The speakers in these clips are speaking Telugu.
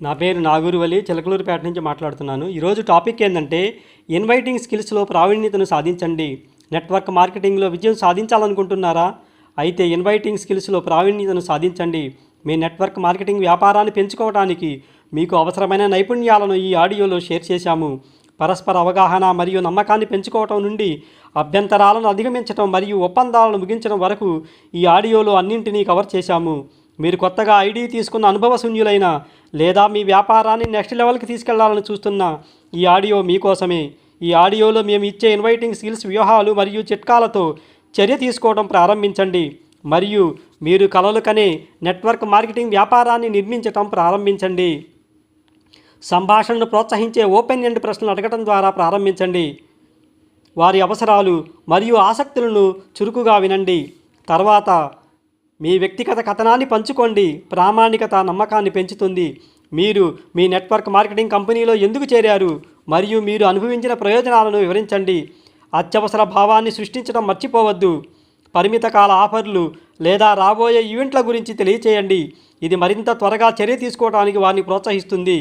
నా పేరు నాగూరువలి చిలకలూరుపేట నుంచి మాట్లాడుతున్నాను. ఈరోజు టాపిక్ ఏంటంటే ఇన్వైటింగ్ స్కిల్స్లో ప్రావీణ్యతను సాధించండి. నెట్వర్క్ మార్కెటింగ్లో విజయం సాధించాలనుకుంటున్నారా? అయితే ఇన్వైటింగ్ స్కిల్స్లో ప్రావీణ్యతను సాధించండి. మీ నెట్వర్క్ మార్కెటింగ్ వ్యాపారాన్ని పెంచుకోవడానికి మీకు అవసరమైన నైపుణ్యాలను ఈ ఆడియోలో షేర్ చేశాము. పరస్పర అవగాహన మరియు నమ్మకాన్ని పెంచుకోవటం నుండి అభ్యంతరాలను అధిగమించడం మరియు ఒప్పందాలను ముగించడం వరకు ఈ ఆడియోలో అన్నింటినీ కవర్ చేశాము. మీరు కొత్తగా ఐడి తీసుకున్న అనుభవశూన్యులైన లేదా మీ వ్యాపారాన్ని నెక్స్ట్ లెవెల్కి తీసుకెళ్లాలని చూస్తున్న ఈ ఆడియో మీకోసమే. ఈ ఆడియోలో మేము ఇచ్చే ఇన్వైటింగ్ స్కిల్స్ వ్యూహాలు మరియు చిట్కాలతో చర్య తీసుకోవడం ప్రారంభించండి మరియు మీరు కలలు కనే నెట్వర్క్ మార్కెటింగ్ వ్యాపారాన్ని నిర్మించటం ప్రారంభించండి. సంభాషణను ప్రోత్సహించే ఓపెన్ ఎండ్ ప్రశ్నలు అడగటం ద్వారా ప్రారంభించండి. వారి అవసరాలు మరియు ఆసక్తులను చురుకుగా వినండి. తర్వాత మీ వ్యక్తిగత కథనాన్ని పంచుకోండి. ప్రామాణికత నమ్మకాన్ని పెంచుతుంది. మీరు మీ నెట్వర్క్ మార్కెటింగ్ కంపెనీలో ఎందుకు చేరారు మరియు మీరు అనుభవించిన ప్రయోజనాలను వివరించండి. అత్యవసర భావాన్ని సృష్టించడం మర్చిపోవద్దు. పరిమిత కాల ఆఫర్లు లేదా రాబోయే ఈవెంట్ల గురించి తెలియచేయండి. ఇది మరింత త్వరగా చర్య తీసుకోవడానికి వారిని ప్రోత్సహిస్తుంది.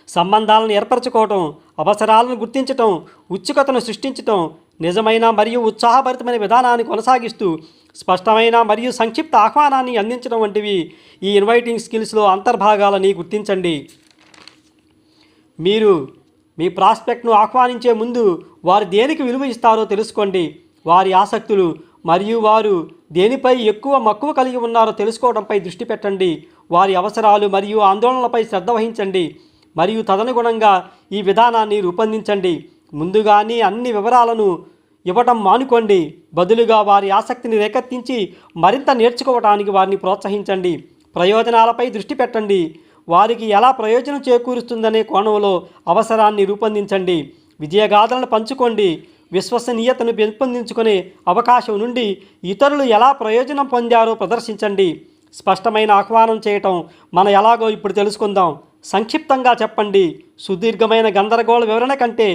సంబంధాలను ఏర్పరచుకోవటం, అవసరాలను గుర్తించటం, ఉత్సుకతను సృష్టించటం, నిజమైన మరియు ఉత్సాహభరితమైన విధానాన్ని కొనసాగిస్తూ స్పష్టమైన మరియు సంక్షిప్త ఆహ్వానాన్ని అందించడం వంటివి ఈ ఇన్వైటింగ్ స్కిల్స్లో అంతర్భాగాలని గుర్తించండి. మీరు మీ ప్రాస్పెక్ట్ను ఆహ్వానించే ముందు వారు దేనికి విలువ ఇస్తారో తెలుసుకోండి. వారి ఆసక్తులు మరియు వారు దేనిపై ఎక్కువ మక్కువ కలిగి ఉన్నారో తెలుసుకోవడంపై దృష్టి పెట్టండి. వారి అవసరాలు మరియు ఆందోళనలపై శ్రద్ధ వహించండి మరియు తదనుగుణంగా ఈ విధానాన్ని రూపొందించండి. ముందుగానే అన్ని వివరాలను ఇవ్వటం మానుకోండి. బదులుగా వారి ఆసక్తిని రేకెత్తించి మరింత నేర్చుకోవడానికి వారిని ప్రోత్సహించండి. ప్రయోజనాలపై దృష్టి పెట్టండి. వారికి ఎలా ప్రయోజనం చేకూరుస్తుందనే కోణంలో అవసరాన్ని రూపొందించండి. విజయగాథలను పంచుకోండి. విశ్వసనీయతను పెంపొందించుకునే అవకాశం నుండి ఇతరులు ఎలా ప్రయోజనం పొందారో ప్రదర్శించండి. స్పష్టమైన ఆహ్వానం చేయటం మన ఎలాగో ఇప్పుడు తెలుసుకుందాం. సంక్షిప్తంగా చెప్పండి. సుదీర్ఘమైన గందరగోళ వివరణ కంటే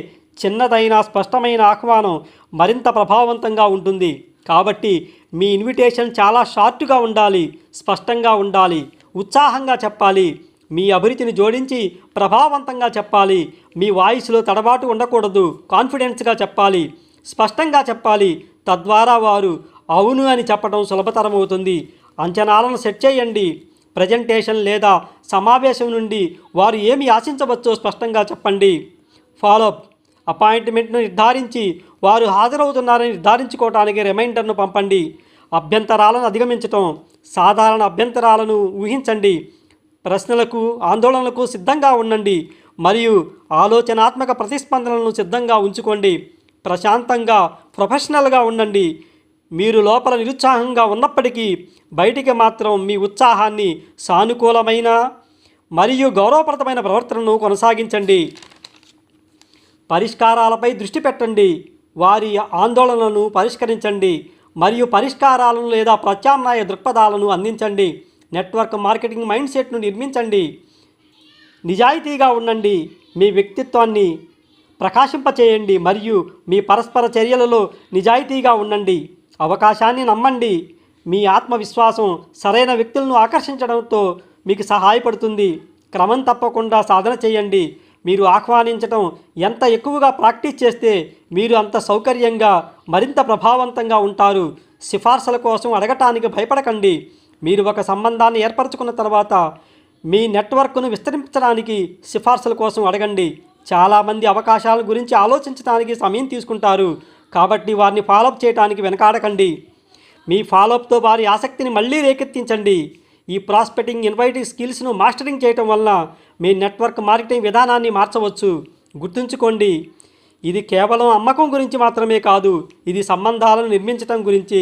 చిన్నదైన స్పష్టమైన ఆహ్వానం మరింత ప్రభావవంతంగా ఉంటుంది. కాబట్టి మీ ఇన్విటేషన్ చాలా షార్ట్గా ఉండాలి, స్పష్టంగా ఉండాలి, ఉత్సాహంగా చెప్పాలి. మీ అభిరుచిని జోడించి ప్రభావవంతంగా చెప్పాలి. మీ వాయిస్లో తడబాటు ఉండకూడదు. కాన్ఫిడెన్స్గా చెప్పాలి, స్పష్టంగా చెప్పాలి. తద్వారా వారు అవును అని చెప్పడం సులభతరమవుతుంది. అంచనాలను సెట్ చేయండి. ప్రజెంటేషన్ లేదా సమావేశం నుండి వారు ఏమి ఆశించవచ్చో స్పష్టంగా చెప్పండి. ఫాలోఅప్ అపాయింట్మెంట్ను నిర్ధారించి వారు హాజరవుతున్నారని నిర్ధారించుకోవడానికి రిమైండర్ను పంపండి. అభ్యంతరాలను అధిగమించటం, సాధారణ అభ్యంతరాలను ఊహించండి. ప్రశ్నలకు ఆందోళనలకు సిద్ధంగా ఉండండి మరియు ఆలోచనాత్మక ప్రతిస్పందనలను సిద్ధంగా ఉంచుకోండి. ప్రశాంతంగా ప్రొఫెషనల్గా ఉండండి. మీరు లోపల నిరుత్సాహంగా ఉన్నప్పటికీ బయటికి మాత్రం మీ ఉత్సాహాన్ని, సానుకూలమైన మరియు గౌరవప్రదమైన ప్రవర్తనను కొనసాగించండి. పరిష్కారాలపై దృష్టి పెట్టండి. వారి ఆందోళనలను పరిష్కరించండి మరియు పరిష్కారాలను లేదా ప్రత్యామ్నాయ దృక్పథాలను అందించండి. నెట్వర్క్ మార్కెటింగ్ మైండ్ సెట్ను నిర్మించండి. నిజాయితీగా ఉండండి. మీ వ్యక్తిత్వాన్ని ప్రకాశింపచేయండి మరియు మీ పరస్పర చర్యలలో నిజాయితీగా ఉండండి. అవకాశాన్ని నమ్మండి. మీ ఆత్మవిశ్వాసం సరైన వ్యక్తులను ఆకర్షించడంతో మీకు సహాయపడుతుంది. క్రమం తప్పకుండా సాధన చేయండి. మీరు ఆహ్వానించటం ఎంత ఎక్కువగా ప్రాక్టీస్ చేస్తే మీరు అంత సౌకర్యంగా, మరింత ప్రభావవంతంగా ఉంటారు. సిఫార్సుల కోసం అడగటానికి భయపడకండి. మీరు ఒక సంబంధాన్ని ఏర్పరచుకున్న తర్వాత మీ నెట్వర్క్ను విస్తరించడానికి సిఫార్సుల కోసం అడగండి. చాలామంది అవకాశాల గురించి ఆలోచించడానికి సమయం తీసుకుంటారు, కాబట్టి వారిని ఫాలోఅప్ చేయడానికి వెనకాడకండి. మీ ఫాలోఅప్తో వారి ఆసక్తిని మళ్ళీ రేకెత్తించండి. ఈ ప్రాస్పెక్టింగ్ ఇన్వైటింగ్ స్కిల్స్ను మాస్టరింగ్ చేయటం వలన మీ నెట్వర్క్ మార్కెటింగ్ విధానాన్ని మార్చవచ్చు. గుర్తుంచుకోండి, ఇది కేవలం అమ్మకం గురించి మాత్రమే కాదు, ఇది సంబంధాలను నిర్మించడం గురించి.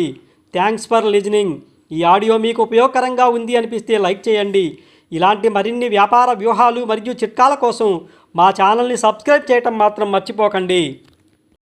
Thanks for listening. ఈ ఆడియో మీకు ఉపయోగకరంగా ఉంది అనిపిస్తే లైక్ చేయండి. ఇలాంటి మరిన్ని వ్యాపార వ్యూహాలు మరియు చిట్కాల కోసం మా ఛానల్ని సబ్స్క్రైబ్ చేయటం మాత్రం మర్చిపోకండి.